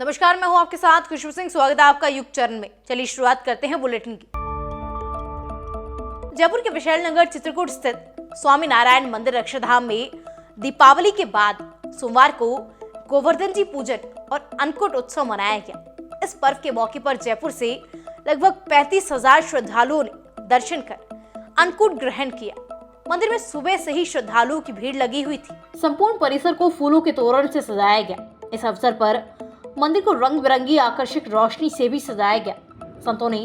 नमस्कार, मैं हूं आपके साथ खुशबू सिंह। स्वागत है आपका युग चरण में। चलिए शुरुआत करते हैं बुलेटिन की। जयपुर के विशाल नगर चित्रकूट स्थित स्वामी नारायण मंदिर अक्षरधाम में दीपावली के बाद सोमवार को गोवर्धन जी पूजन और अन्नकूट उत्सव मनाया गया। इस पर्व के मौके पर जयपुर से लगभग 35,000 श्रद्धालुओं ने दर्शन कर अन्नकूट ग्रहण किया। मंदिर में सुबह से ही श्रद्धालुओं की भीड़ लगी हुई थी। संपूर्ण परिसर को फूलों के तोरण से सजाया गया। इस अवसर पर मंदिर को रंग बिरंगी आकर्षक रोशनी से भी सजाया गया। संतों ने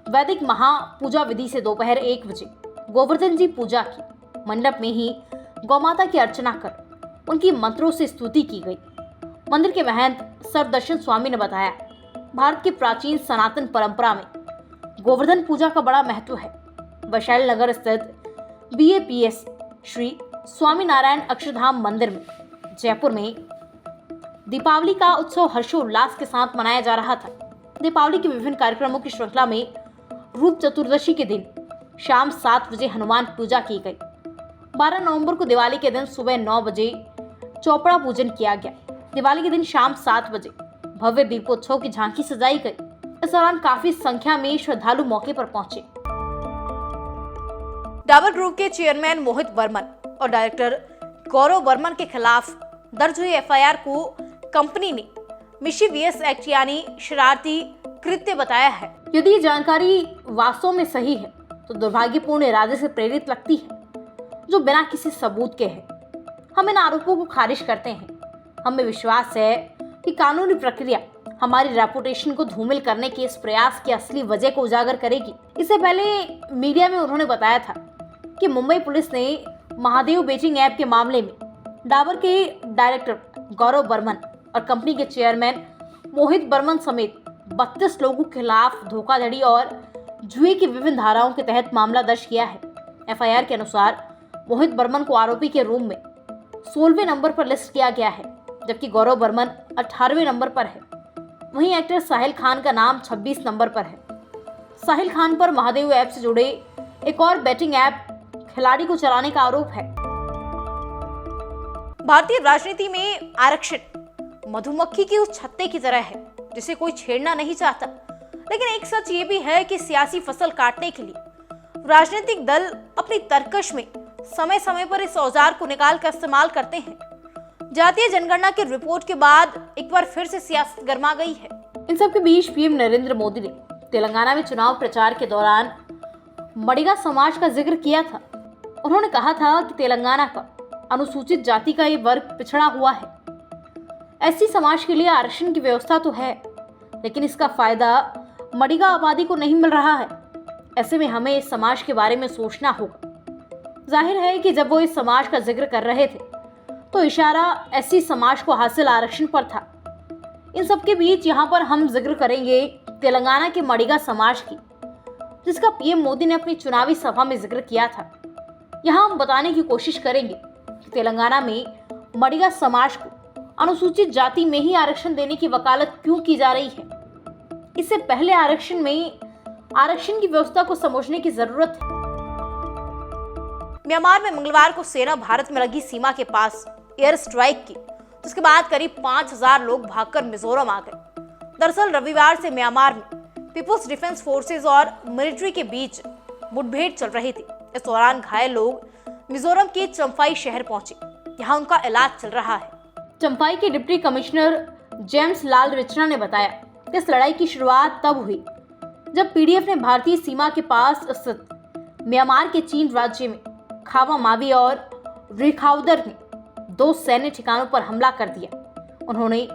वैदिक महापूजा विधि से दोपहर 1 बजे गोवर्धन जी पूजा की। मंडप में ही गौमाता की अर्चना कर उनकी मंत्रों से स्तुति की गई। मंदिर के महंत सर्वदर्शन स्वामी ने बताया, भारत की प्राचीन सनातन परंपरा में गोवर्धन पूजा का बड़ा महत्व है। वैशाली नगर स्थित BAPS श्री स्वामी नारायण अक्षरधाम मंदिर में जयपुर में दीपावली का उत्सव हर्षोल्लास के साथ मनाया जा रहा था। दीपावली के विभिन्न कार्यक्रमों की श्रृंखला में रूप चतुर्दशी के दिन शाम 7 बजे हनुमान पूजा की गई। 12 नवंबर को दिवाली के दिन सुबह 9 बजे चौपड़ा पूजन किया गया। दिवाली के दिन शाम 7 बजे भव्य दीपोत्सव की झांकी सजाई गई। इस दौरान काफी संख्या में श्रद्धालु मौके पर पहुंचे। डाबर ग्रुप के चेयरमैन मोहित वर्मन और डायरेक्टर गौरव वर्मन के खिलाफ दर्ज हुई FIR को कंपनी ने मिशीवियस एक्ट यानी शरारती कृत्य बताया है। यदि ये जानकारी वास्तव में सही है तो दुर्भाग्यपूर्ण इरादे से प्रेरित लगती है, जो बिना किसी सबूत के है। हम इन आरोपों को खारिज करते हैं। हमें विश्वास है कि कानूनी प्रक्रिया हमारी रेपुटेशन को धूमिल करने के इस प्रयास की असली वजह को उजागर करेगी। इससे पहले मीडिया में उन्होंने बताया था कि मुंबई पुलिस ने महादेव बेचिंग ऐप के मामले में डाबर के डायरेक्टर गौरव वर्मन और कंपनी के चेयरमैन मोहित वर्मन समेत 32 लोगों के खिलाफ धोखाधड़ी और जुए की विभिन्न धाराओं के तहत मामला दर्ज किया है। FIR के अनुसार मोहित वर्मन को आरोपी के रूम में 16वें नंबर पर लिस्ट किया गया है, जबकि गौरव वर्मन 18वें नंबर पर है। वहीं एक्टर साहिल खान का नाम 26 नंबर पर है। साहिल खान पर महादेव ऐप से जुड़े एक और बैटिंग ऐप खिलाड़ी को चलाने का आरोप है। भारतीय राजनीति में आरक्षण मधुमक्खी की उस छत्ते की तरह है जिसे कोई छेड़ना नहीं चाहता। लेकिन एक सच ये भी है कि सियासी फसल काटने के लिए राजनीतिक दल अपनी तरकश में समय समय पर इस औजार को निकाल कर इस्तेमाल करते हैं। जातीय जनगणना की रिपोर्ट के बाद एक बार फिर से सियासत गर्मा गई है। इन सब के बीच PM नरेंद्र मोदी ने तेलंगाना में चुनाव प्रचार के दौरान मडिगा समाज का जिक्र किया था। उन्होंने कहा था कि तेलंगाना का अनुसूचित जाति का ये वर्ग पिछड़ा हुआ है। SC समाज के लिए आरक्षण की व्यवस्था तो है, लेकिन इसका फायदा मडिगा आबादी को नहीं मिल रहा है। ऐसे में हमें इस समाज के बारे में सोचना होगा। जाहिर है कि जब वो इस समाज का जिक्र कर रहे थे तो इशारा SC समाज को हासिल आरक्षण पर था। इन सब के बीच यहाँ पर हम जिक्र करेंगे तेलंगाना के मडिगा समाज की, जिसका PM मोदी ने अपनी चुनावी सभा में जिक्र किया था। यहाँ हम बताने की कोशिश करेंगे कि तेलंगाना में मडिगा समाज को अनुसूचित जाति में ही आरक्षण देने की वकालत क्यों की जा रही है। इससे पहले आरक्षण की व्यवस्था को समझने की जरूरत है। म्यांमार में मंगलवार को सेना भारत में लगी सीमा के पास एयर स्ट्राइक की, जिसके बाद करीब 5,000 लोग भागकर मिजोरम आ गए। दरअसल रविवार से म्यांमार में पीपुल्स डिफेंस फोर्सेज और मिलिट्री के बीच मुठभेड़ चल रही थी। इस दौरान घायल लोग मिजोरम के चम्फाई शहर पहुंचे। यहाँ उनका इलाज चल रहा है। चम्फाई के डिप्टी कमिश्नर जेम्स लाल रिचना ने बताया कि इस लड़ाई की शुरुआत तब हुई जब PDF ने भारतीय सीमा के पास स्थित म्यांमार के चीन राज्य में खावा मावी और रिखाउदर में 2 सैन्य ठिकानों पर हमला कर दिया। उन्होंने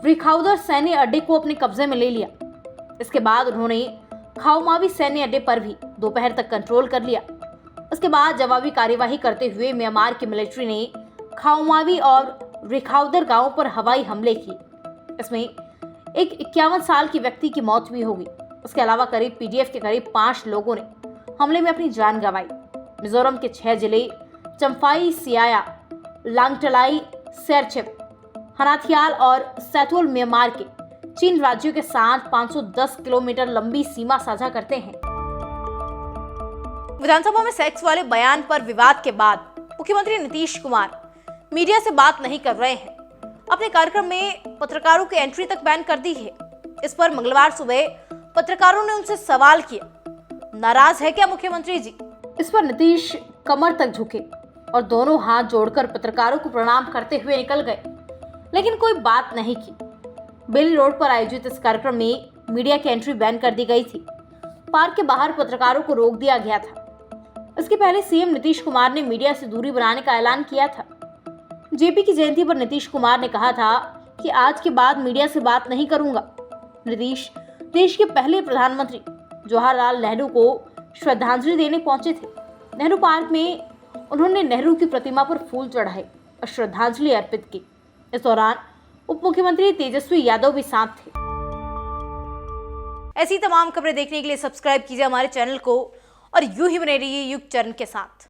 रिखाउदर सैन्य अड्डे को अपने कब्जे में ले लिया। इसके बाद उन्होंने खाओमावी सैन्य अड्डे पर भी दोपहर तक कंट्रोल कर लिया। उसके बाद जवाबी कार्यवाही करते हुए म्यांमार की मिलिट्री ने खाओमावी और रिखाउदर गांवों पर हवाई हमले किए। इसमें एक 51 साल की व्यक्ति की मौत भी हो गई। उसके अलावा करीब PDF के करीब 5 लोगों ने हमले में अपनी जान गंवाई। मिजोरम के 6 जिले चम्फाई, सियाया, लांगटलाई, सेरचेप, हनाथियाल और सैथोल म्यांमार के चीन राज्यों के साथ 510 किलोमीटर लंबी सीमा साझा करते हैं। विधानसभा में सेक्स वाले बयान पर विवाद के बाद मुख्यमंत्री नीतीश कुमार मीडिया से बात नहीं कर रहे हैं। अपने कार्यक्रम में पत्रकारों की एंट्री तक बैन कर दी है। इस पर मंगलवार सुबह पत्रकारों ने उनसे सवाल किया, नाराज है क्या मुख्यमंत्री जी? इस पर नीतीश कमर तक झुके और दोनों हाथ जोड़कर पत्रकारों को प्रणाम करते हुए निकल गए, लेकिन कोई बात नहीं की। बेली रोड पर आयोजित इस कार्यक्रम में मीडिया की एंट्री बैन कर दी गई थी। पार्क के बाहर पत्रकारों को रोक दिया गया था। इसके पहले सीएम नीतीश कुमार ने मीडिया से दूरी बनाने का ऐलान किया था। जेपी की जयंती पर नीतीश कुमार ने कहा था कि आज के बाद मीडिया से बात नहीं करूंगा। नीतीश देश के पहले प्रधानमंत्री जवाहरलाल नेहरू को श्रद्धांजलि देने पहुंचे थे। नेहरू पार्क में उन्होंने नेहरू की प्रतिमा पर फूल चढ़ाए और श्रद्धांजलि अर्पित की। इस दौरान उप मुख्यमंत्री तेजस्वी यादव भी साथ थे। ऐसी तमाम खबरें देखने के लिए सब्सक्राइब कीजिए हमारे चैनल को और यूं ही बने रहिए युग चरण के साथ।